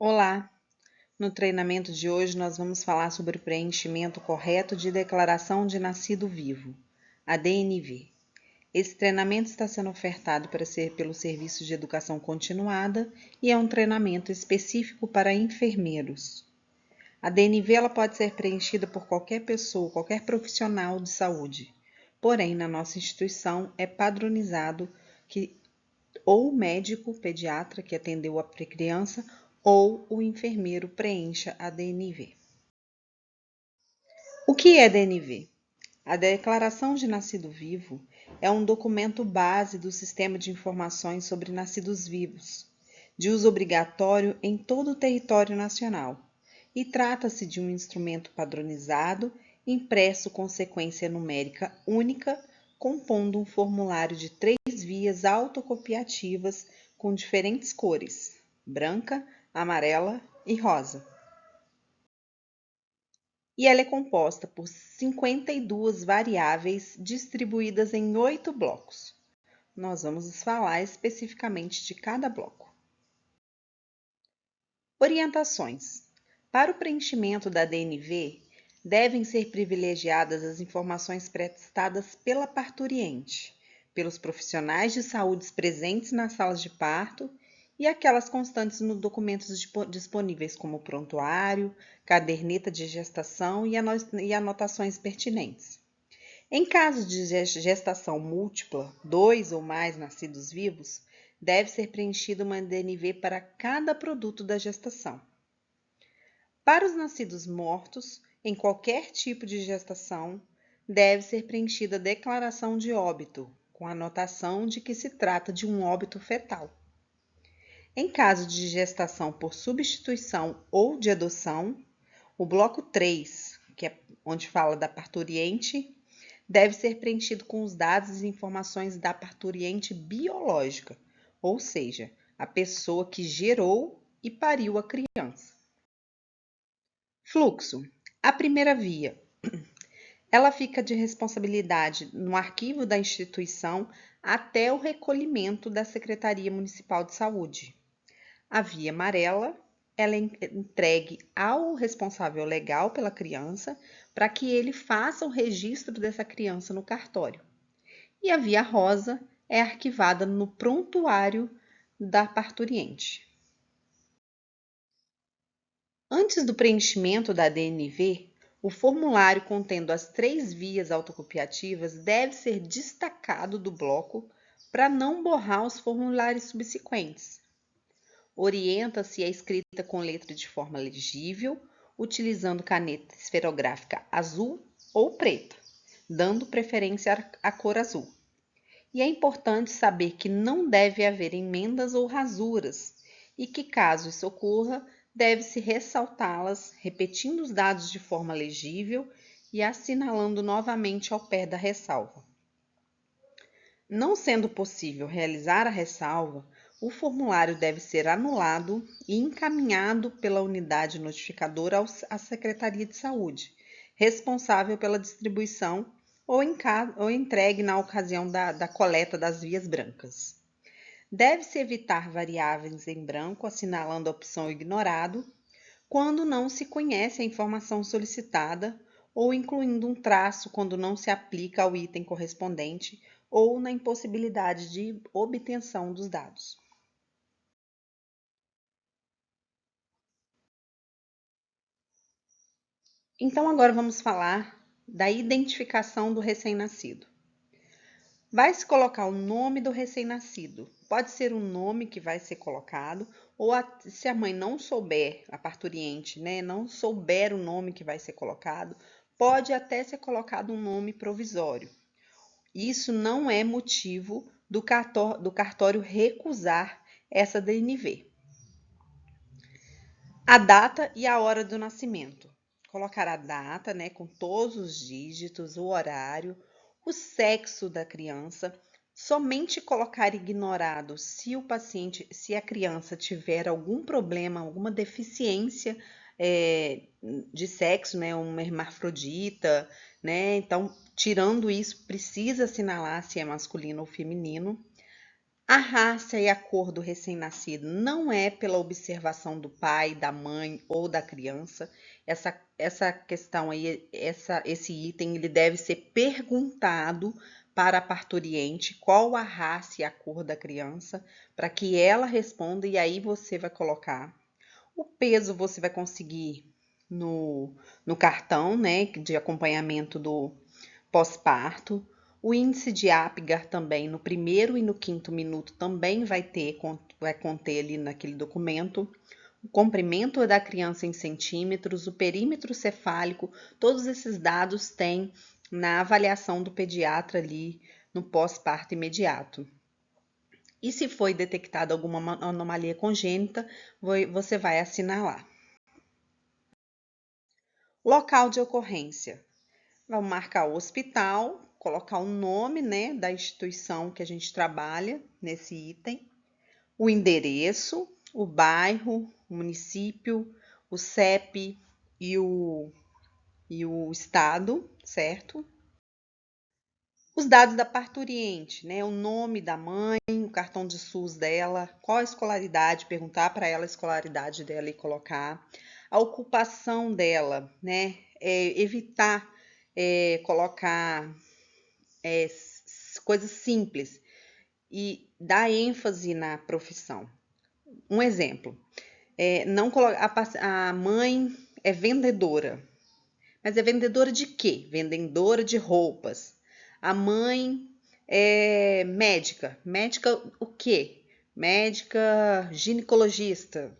Olá! No treinamento de hoje nós vamos falar sobre o preenchimento correto de declaração de nascido vivo, a DNV. Esse treinamento está sendo ofertado pelo Serviço de Educação Continuada e é um treinamento específico para enfermeiros. A DNV ela pode ser preenchida por qualquer pessoa, qualquer profissional de saúde. Porém, na nossa instituição é padronizado que ou o médico pediatra que atendeu a criança ou o enfermeiro preencha a DNV. O que é DNV? A Declaração de Nascido Vivo é um documento base do Sistema de Informações sobre Nascidos Vivos, de uso obrigatório em todo o território nacional, e trata-se de um instrumento padronizado, impresso com sequência numérica única, compondo um formulário de 3 vias autocopiativas com diferentes cores: branca, amarela e rosa. E ela é composta por 52 variáveis distribuídas em 8 blocos. Nós vamos falar especificamente de cada bloco. Orientações. Para o preenchimento da DNV, devem ser privilegiadas as informações prestadas pela parturiente, pelos profissionais de saúde presentes nas salas de parto e aquelas constantes nos documentos disponíveis, como prontuário, caderneta de gestação e anotações pertinentes. Em caso de gestação múltipla, 2 ou mais nascidos vivos, deve ser preenchida uma DNV para cada produto da gestação. Para os nascidos mortos, em qualquer tipo de gestação, deve ser preenchida a declaração de óbito, com a anotação de que se trata de um óbito fetal. Em caso de gestação por substituição ou de adoção, o bloco 3, que é onde fala da parturiente, deve ser preenchido com os dados e informações da parturiente biológica, ou seja, a pessoa que gerou e pariu a criança. Fluxo. A primeira via. Ela fica de responsabilidade no arquivo da instituição até o recolhimento da Secretaria Municipal de Saúde. A via amarela, ela é entregue ao responsável legal pela criança para que ele faça o registro dessa criança no cartório. E a via rosa é arquivada no prontuário da parturiente. Antes do preenchimento da DNV, o formulário contendo as 3 vias autocopiativas deve ser destacado do bloco para não borrar os formulários subsequentes. Orienta-se a escrita com letra de forma legível, utilizando caneta esferográfica azul ou preta, dando preferência à cor azul. E é importante saber que não deve haver emendas ou rasuras e que, caso isso ocorra, deve-se ressaltá-las, repetindo os dados de forma legível e assinalando novamente ao pé da ressalva. Não sendo possível realizar a ressalva, o formulário deve ser anulado e encaminhado pela unidade notificadora à Secretaria de Saúde, responsável pela distribuição ou entregue na ocasião da coleta das vias brancas. Deve-se evitar variáveis em branco, assinalando a opção ignorado, quando não se conhece a informação solicitada, ou incluindo um traço quando não se aplica ao item correspondente, ou na impossibilidade de obtenção dos dados. Então, agora vamos falar da identificação do recém-nascido. Vai-se colocar o nome do recém-nascido. Pode ser um nome que vai ser colocado, ou se a mãe não souber, a parturiente, né, não souber o nome que vai ser colocado, pode até ser colocado um nome provisório. Isso não é motivo do cartório recusar essa DNV. A data e a hora do nascimento. Colocar a data, né, com todos os dígitos, o horário, o sexo da criança. Somente colocar ignorado se a criança tiver algum problema, alguma deficiência de sexo, né, uma hermafrodita, né? Então, tirando isso, precisa assinalar se é masculino ou feminino. A raça e a cor do recém-nascido não é pela observação do pai, da mãe ou da criança. Essa questão aí, esse item, ele deve ser perguntado para a parturiente qual a raça e a cor da criança, para que ela responda e aí você vai colocar. O peso você vai conseguir no cartão, né, de acompanhamento do pós-parto. O índice de Apgar também, no primeiro e no quinto minuto, também vai conter ali naquele documento. O comprimento da criança em centímetros, o perímetro cefálico, todos esses dados têm na avaliação do pediatra ali no pós-parto imediato. E se foi detectada alguma anomalia congênita, você vai assinalar. Local de ocorrência. Vamos marcar o hospital, colocar o nome, né, da instituição que a gente trabalha nesse item, o endereço, o bairro, o município, o CEP e o estado, certo? Os dados da parturiente, né? O nome da mãe, o cartão de SUS dela, qual a escolaridade, perguntar para ela a escolaridade dela e colocar. A ocupação dela, né? Evitar colocar coisas simples e dar ênfase na profissão. Um exemplo, não a mãe é vendedora, mas é vendedora de quê? Vendedora de roupas. A mãe é médica. Médica o quê? Médica ginecologista.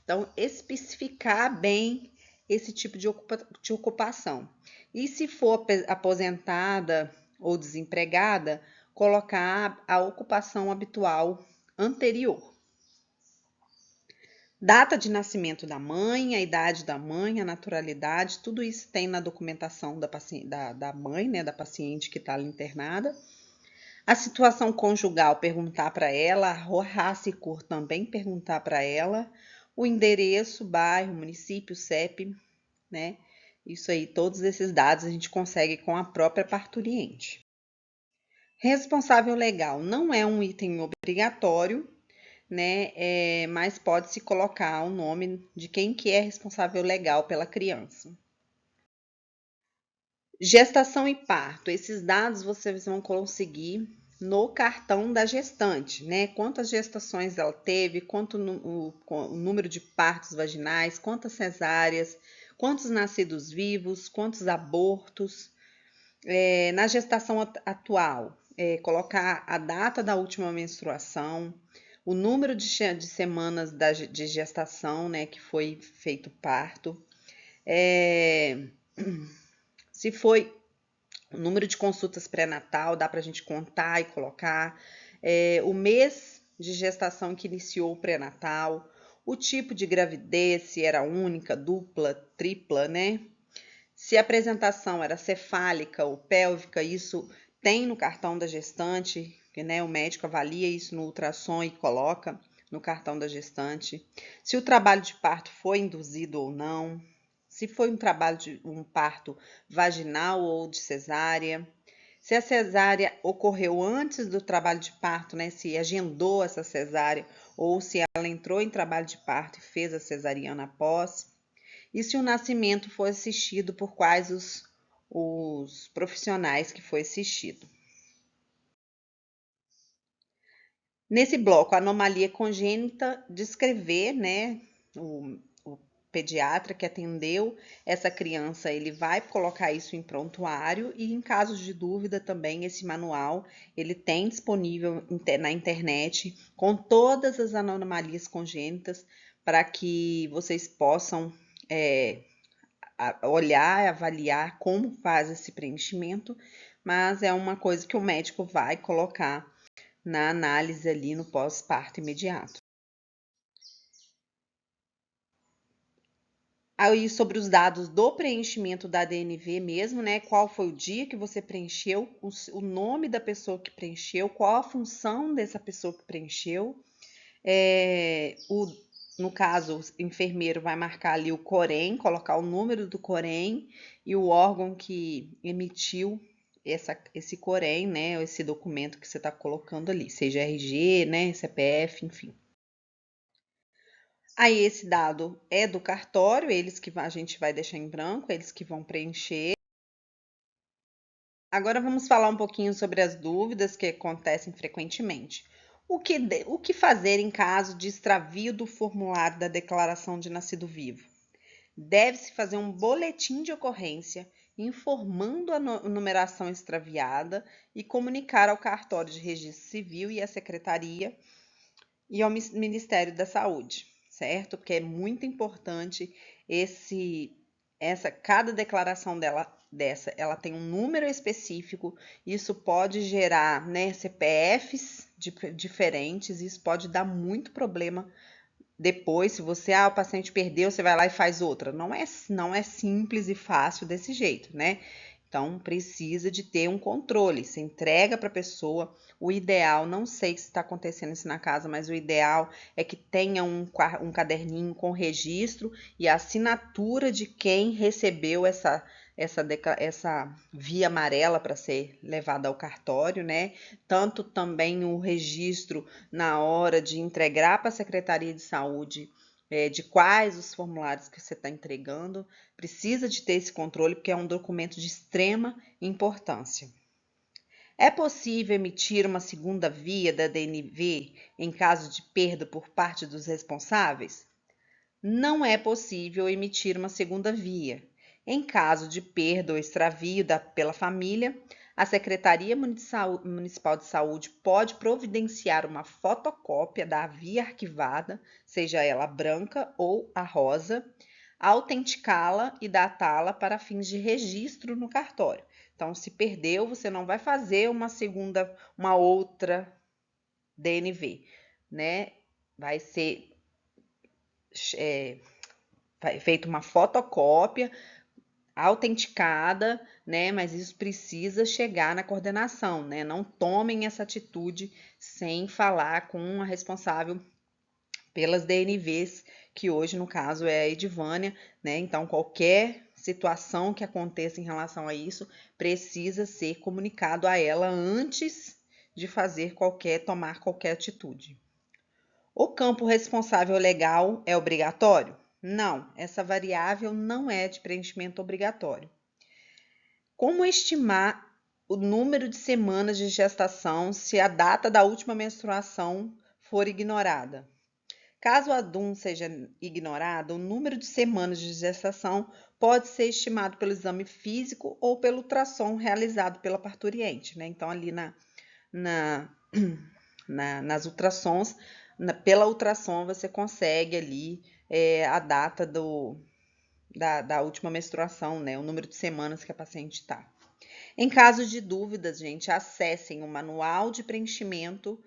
Então, especificar bem esse tipo de ocupação. E se for aposentada ou desempregada, colocar a ocupação habitual anterior. Data de nascimento da mãe, a idade da mãe, a naturalidade, tudo isso tem na documentação da mãe, né, da paciente que está ali internada. A situação conjugal, perguntar para ela, a raça e cor também perguntar para ela, o endereço, bairro, município, CEP, né? Isso aí, todos esses dados a gente consegue com a própria parturiente. Responsável legal não é um item obrigatório, né? Mas pode-se colocar o nome de quem que é responsável legal pela criança. Gestação e parto. Esses dados vocês vão conseguir no cartão da gestante, né? Quantas gestações ela teve, quanto o número de partos vaginais, quantas cesáreas, quantos nascidos vivos, quantos abortos. Na gestação atual, colocar a data da última menstruação, o número de semanas de gestação, né, que foi feito parto, se foi o número de consultas pré-natal, dá para a gente contar e colocar, o mês de gestação que iniciou o pré-natal, o tipo de gravidez, se era única, dupla, tripla, né? Se a apresentação era cefálica ou pélvica, isso tem no cartão da gestante, que, né, o médico avalia isso no ultrassom e coloca no cartão da gestante. Se o trabalho de parto foi induzido ou não, se foi um parto vaginal ou de cesárea, se a cesárea ocorreu antes do trabalho de parto, né, se agendou essa cesárea ou se ela entrou em trabalho de parto e fez a cesariana após. E se o nascimento foi assistido por quais os profissionais que foi assistido. Nesse bloco, a anomalia congênita, descrever, né, o pediatra que atendeu essa criança, ele vai colocar isso em prontuário e em casos de dúvida também esse manual, ele tem disponível na internet com todas as anomalias congênitas para que vocês possam olhar, avaliar como faz esse preenchimento, mas é uma coisa que o médico vai colocar na análise ali no pós-parto imediato. Aí sobre os dados do preenchimento da DNV mesmo, né? Qual foi o dia que você preencheu, o nome da pessoa que preencheu, qual a função dessa pessoa que preencheu. No caso, o enfermeiro vai marcar ali o COREM, colocar o número do COREM e o órgão que emitiu esse Corém, né, esse documento que você está colocando ali, seja RG, né, CPF, enfim. Aí esse dado é do cartório, eles que a gente vai deixar em branco, eles que vão preencher. Agora vamos falar um pouquinho sobre as dúvidas que acontecem frequentemente. O que fazer em caso de extravio do formulário da declaração de nascido vivo? Deve-se fazer um boletim de ocorrência informando a numeração extraviada e comunicar ao cartório de registro civil e à secretaria e ao Ministério da Saúde, certo? Porque é muito importante cada declaração ela tem um número específico, isso pode gerar, né, CPFs diferentes, isso pode dar muito problema depois, se o paciente perdeu, você vai lá e faz outra. Não é simples e fácil desse jeito, né? Então, precisa de ter um controle. Você entrega para a pessoa. O ideal, não sei se está acontecendo isso na casa, mas o ideal é que tenha um caderninho com registro e a assinatura de quem recebeu essa via amarela para ser levada ao cartório, né? Tanto também o registro na hora de entregar para a Secretaria de Saúde de quais os formulários que você está entregando. Precisa de ter esse controle porque é um documento de extrema importância. É possível emitir uma segunda via da DNV em caso de perda por parte dos responsáveis? Não é possível emitir uma segunda via. Em caso de perda ou extravio pela família, a Secretaria Municipal de Saúde pode providenciar uma fotocópia da via arquivada, seja ela branca ou a rosa, autenticá-la e datá-la para fins de registro no cartório. Então, se perdeu, você não vai fazer uma outra DNV, né? Vai ser feita uma fotocópia autenticada, né? Mas isso precisa chegar na coordenação, né? Não tomem essa atitude sem falar com a responsável pelas DNVs, que hoje, no caso, é a Edivânia, né? Então, qualquer situação que aconteça em relação a isso precisa ser comunicado a ela antes de tomar qualquer atitude. O campo responsável legal é obrigatório? Não, essa variável não é de preenchimento obrigatório. Como estimar o número de semanas de gestação se a data da última menstruação for ignorada? Caso a DUM seja ignorada, o número de semanas de gestação pode ser estimado pelo exame físico ou pelo ultrassom realizado pela parturiente, né? Então, ali nas ultrassons, pela ultrassom você consegue ali a data da última menstruação, né? O número de semanas que a paciente está. Em caso de dúvidas, gente, acessem o manual de preenchimento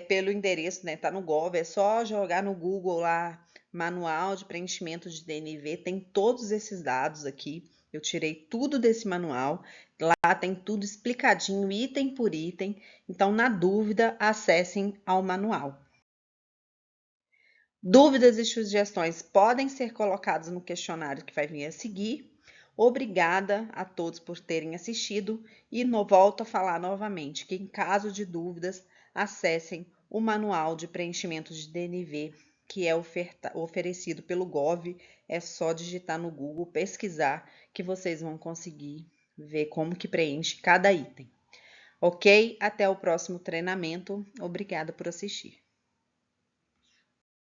pelo endereço, né? Tá no Gov, é só jogar no Google lá, manual de preenchimento de DNV, tem todos esses dados aqui. Eu tirei tudo desse manual, lá tem tudo explicadinho, item por item. Então, na dúvida, acessem ao manual. Dúvidas e sugestões podem ser colocadas no questionário que vai vir a seguir. Obrigada a todos por terem assistido e volto a falar novamente que, em caso de dúvidas, acessem o manual de preenchimento de DNV que é oferecido pelo Gov. É só digitar no Google, pesquisar, que vocês vão conseguir ver como que preenche cada item. Ok? Até o próximo treinamento. Obrigada por assistir.